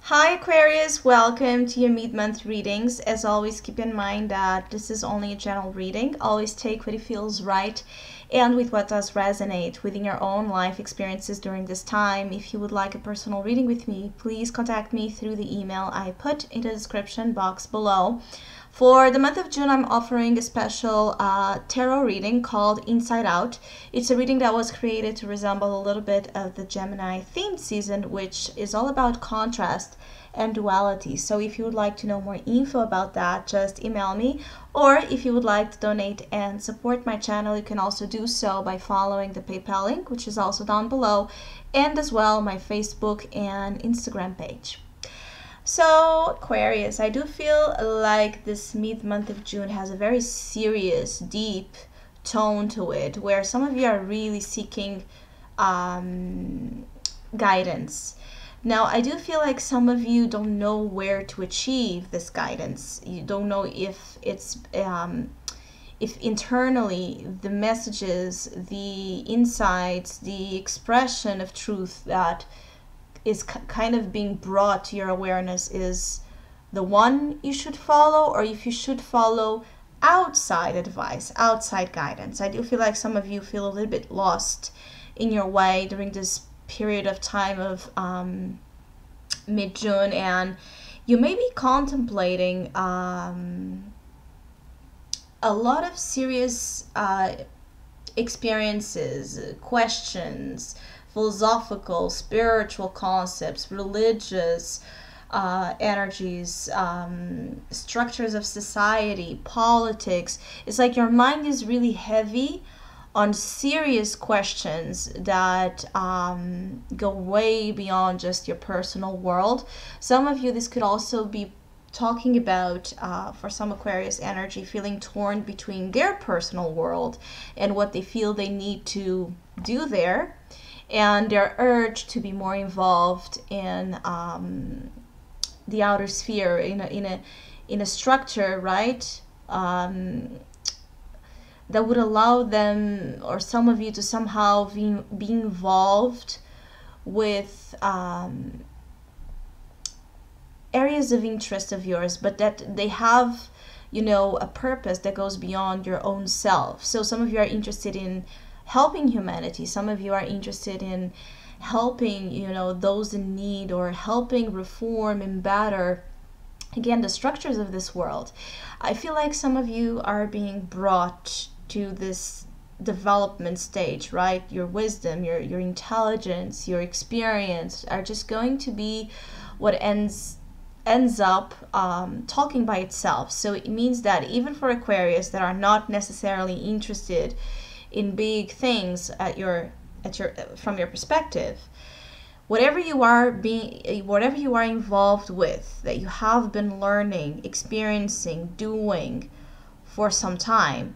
Hi Aquarius, welcome to your mid-month readings. As always, keep in mind that this is only a general reading. Always take what it feels right and with what does resonate within your own life experiences during this time. If you would like a personal reading with me, please contact me through the email I put in the description box below. For the month of June, I'm offering a special tarot reading called Inside Out. It's a reading that was created to resemble a little bit of the Gemini themed season, which is all about contrast and duality. So if you would like to know more info about that, just email me. Or if you would like to donate and support my channel, you can also do so by following the PayPal link, which is also down below, and as well my Facebook and Instagram page. So Aquarius, I do feel like this mid-month of June has a very serious, deep tone to it, where some of you are really seeking guidance. Now, I do feel like some of you don't know where to achieve this guidance. You don't know if it's if internally the messages, the insights, the expression of truth that is kind of being brought to your awareness is the one you should follow, or if you should follow outside advice, outside guidance. I do feel like some of you feel a little bit lost in your way during this period of time of mid-June, and you may be contemplating a lot of serious experiences, questions, philosophical, spiritual concepts, religious energies, structures of society, politics. It's like your mind is really heavy on serious questions that go way beyond just your personal world. Some of you, this could also be talking about, for some Aquarius energy, feeling torn between their personal world and what they feel they need to do there, and their urge to be more involved in the outer sphere, in a structure, right? That would allow them, or some of you, to somehow be involved with areas of interest of yours, but that they have, a purpose that goes beyond your own self. So some of you are interested in helping humanity. Some of you are interested in helping, those in need, or helping reform and better, again, the structures of this world. I feel like some of you are being brought to this development stage, right? Your wisdom, your intelligence, your experience are just going to be what ends up talking by itself. So it means that even for Aquarius that are not necessarily interested in big things from your perspective, whatever you are involved with, that you have been learning, experiencing, doing for some time,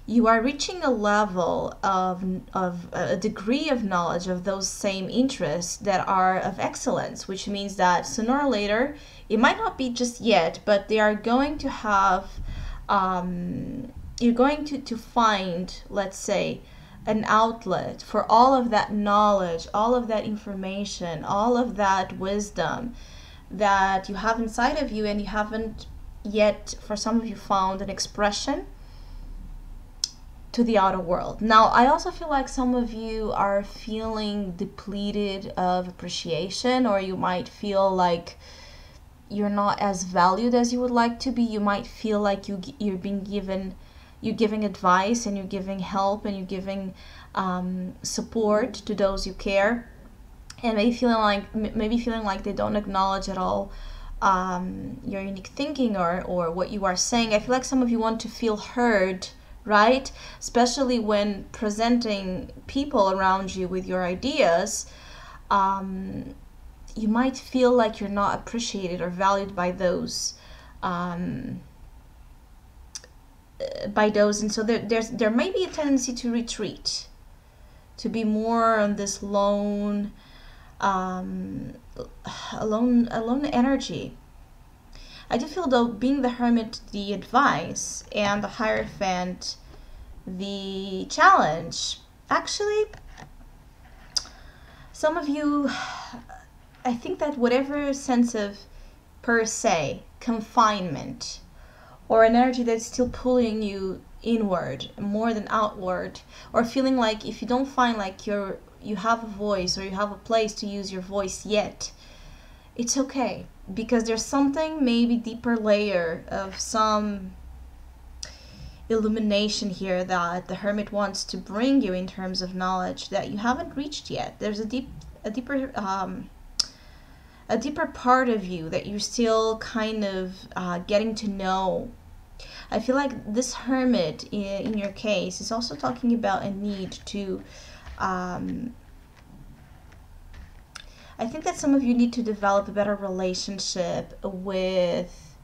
you are reaching a level of a degree of knowledge of those same interests that are of excellence, which means that sooner or later, it might not be just yet, but they are going to have you're going to find, let's say, an outlet for all of that knowledge, all of that information, all of that wisdom that you have inside of you, and you haven't yet, for some of you, found an expression to the outer world. Now, I also feel like some of you are feeling depleted of appreciation, or you might feel like you're not as valued as you would like to be. You might feel like you're giving advice, and you're giving help, and you're giving support to those you care, and maybe feeling like they don't acknowledge at all your unique thinking or what you are saying. I feel like some of you want to feel heard, right? Especially when presenting people around you with your ideas. You might feel like you're not appreciated or valued by those. And so there may be a tendency to retreat, to be more on this alone energy. I do feel, though, being the Hermit the advice and the Hierophant the challenge. Actually, some of you I think that whatever sense of, per se, confinement, or an energy that's still pulling you inward more than outward, or feeling like if you don't find like you have a voice or you have a place to use your voice yet, it's okay, because there's something, maybe deeper layer of some illumination here that the hermit wants to bring you in terms of knowledge that you haven't reached yet. There's a deeper part of you that you're still kind of getting to know. I feel like this hermit in your case is also talking about a need to I think that some of you need to develop a better relationship with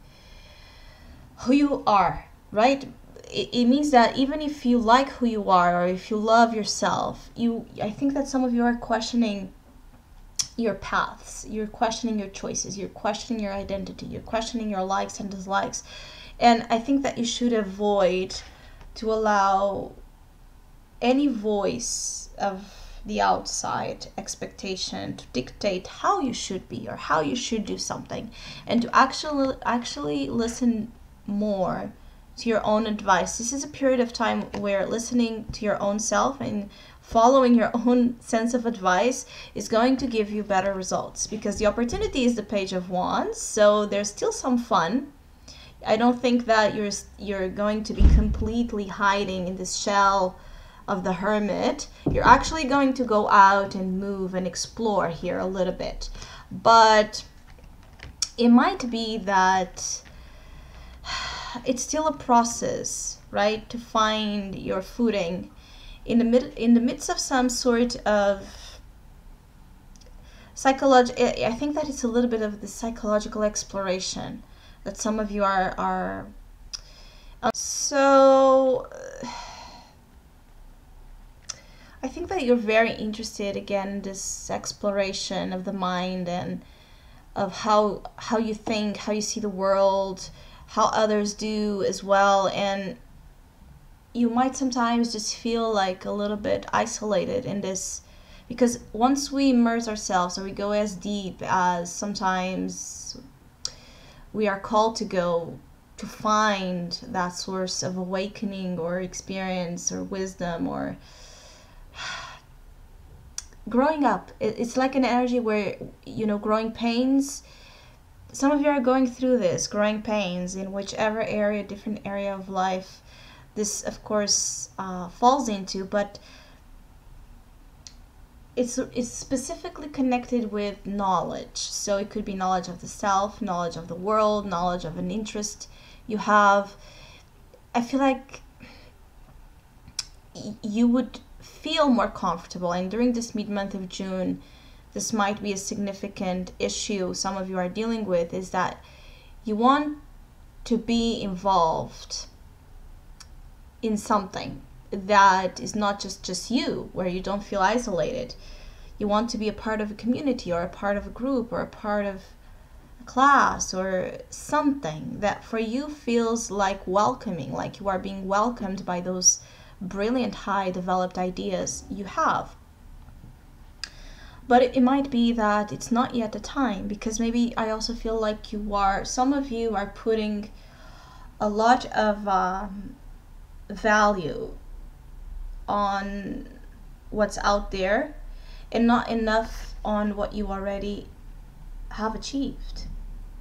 who you are, right? It means that even if you like who you are, or if you love yourself, I think that some of you are questioning your paths, you're questioning your choices, you're questioning your identity, you're questioning your likes and dislikes. And I think that you should avoid to allow any voice of the outside expectation to dictate how you should be or how you should do something, and to actually listen more to your own advice. This is a period of time where listening to your own self and following your own sense of advice is going to give you better results, because the opportunity is the Page of Wands, so there's still some fun. I don't think that you're going to be completely hiding in this shell of the hermit. You're actually going to go out and move and explore here a little bit. But it might be that it's still a process, right, to find your footing in the midst of some sort of I think that it's a little bit of the psychological exploration that some of you are so I think that you're very interested again in this exploration of the mind and of how you think, how you see the world, how others do as well. And you might sometimes just feel like a little bit isolated in this, because once we immerse ourselves or we go as deep as sometimes we are called to go, to find that source of awakening or experience or wisdom or growing up, it's like an energy where, growing pains, some of you are going through this, growing pains in whichever area, different area of life this of course falls into, but it's specifically connected with knowledge. So it could be knowledge of the self, knowledge of the world, knowledge of an interest you have. I feel like you would feel more comfortable, and during this mid-month of June, this might be a significant issue some of you are dealing with, is that you want to be involved in something that is not just you, where you don't feel isolated. You want to be a part of a community or a part of a group or a part of a class or something that for you feels like welcoming, like you are being welcomed by those brilliant, high developed ideas you have. But it might be that it's not yet the time, because maybe I also feel like some of you are putting a lot of value on what's out there and not enough on what you already have achieved.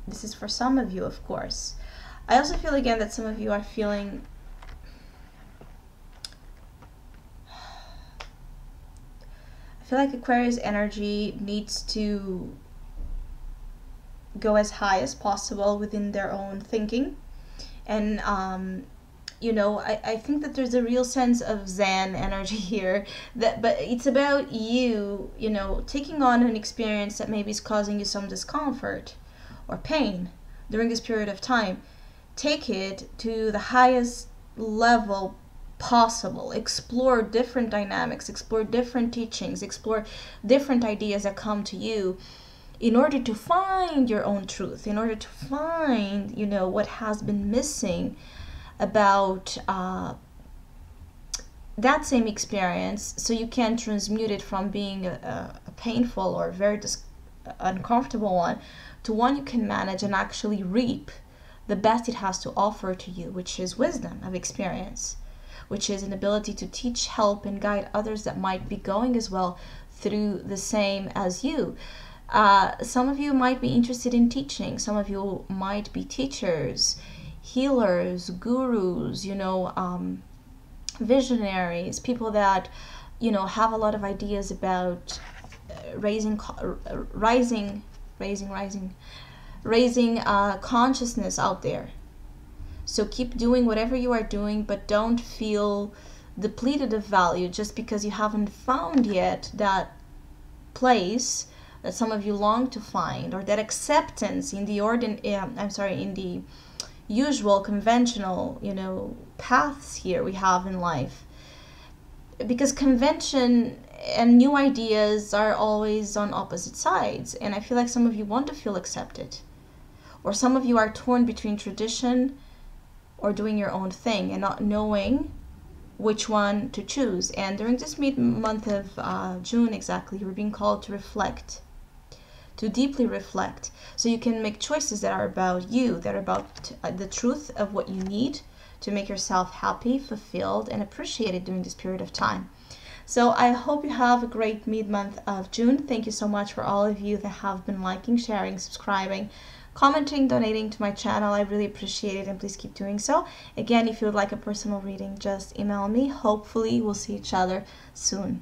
This is for some of you, of course. I also feel again that some of you are feeling I feel like Aquarius energy needs to go as high as possible within their own thinking. And I think that there's a real sense of Zen energy here, but it's about you, taking on an experience that maybe is causing you some discomfort or pain during this period of time. Take it to the highest level possible. Explore different dynamics, explore different teachings, explore different ideas that come to you in order to find your own truth, in order to find, what has been missing about that same experience, so you can transmute it from being a painful or very uncomfortable one, to one you can manage and actually reap the best it has to offer to you, which is wisdom of experience, which is an ability to teach, help, and guide others that might be going as well through the same as you. Some of you might be interested in teaching. Some of you might be teachers, healers, gurus, visionaries, people that, have a lot of ideas about raising consciousness out there. So keep doing whatever you are doing, but don't feel depleted of value just because you haven't found yet that place that some of you long to find, or that acceptance in the in the usual conventional paths here we have in life. Because convention and new ideas are always on opposite sides, and I feel like some of you want to feel accepted, or some of you are torn between tradition or doing your own thing and not knowing which one to choose. And during this month of June exactly, you're being called to reflect, to deeply reflect, so you can make choices that are about you, that are about the truth of what you need to make yourself happy, fulfilled, and appreciated during this period of time. So I hope you have a great mid-month of June. Thank you so much for all of you that have been liking, sharing, subscribing, commenting, donating to my channel. I really appreciate it, and please keep doing so. Again, if you would like a personal reading, just email me. Hopefully we'll see each other soon.